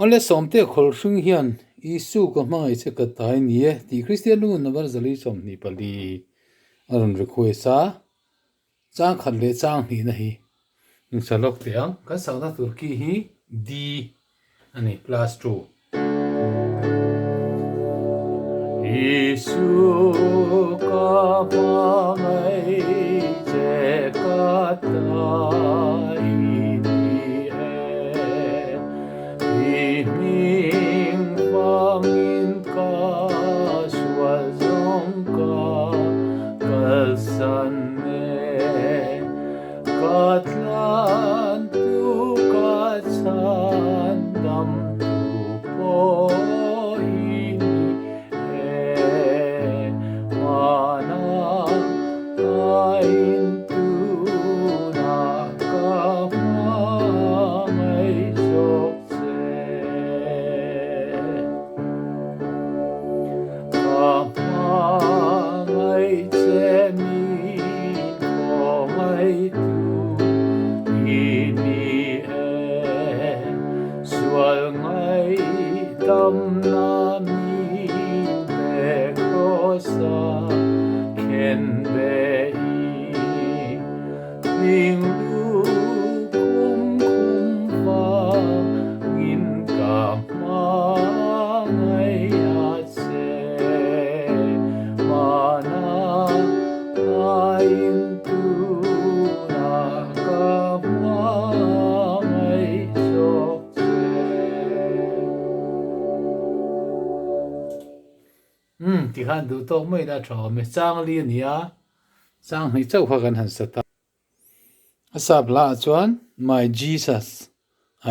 onle somte khol hring hian isu ka mai che ka tai nie ti christian nu na bar zali som ni pali aron request a chang khan le chang ni na hi salok tiang ka sauna turki hi d ani plus 2 isu ka mai che ka tai Katlan tu katsan dam tu poi mana ain tu na kamay sokse kamay chemi komay Dam nami be kosa ken be ning lu kum va in ka ma ngai ase mana ain tu na ka ma ngai thì han du to mai da tho me chang li nia chang hi chau kha kan han sata asap la chuan my jesus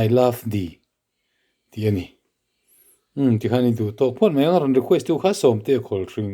I love thee ti ani thì han du to phon me ngar request tu kha som te khol ring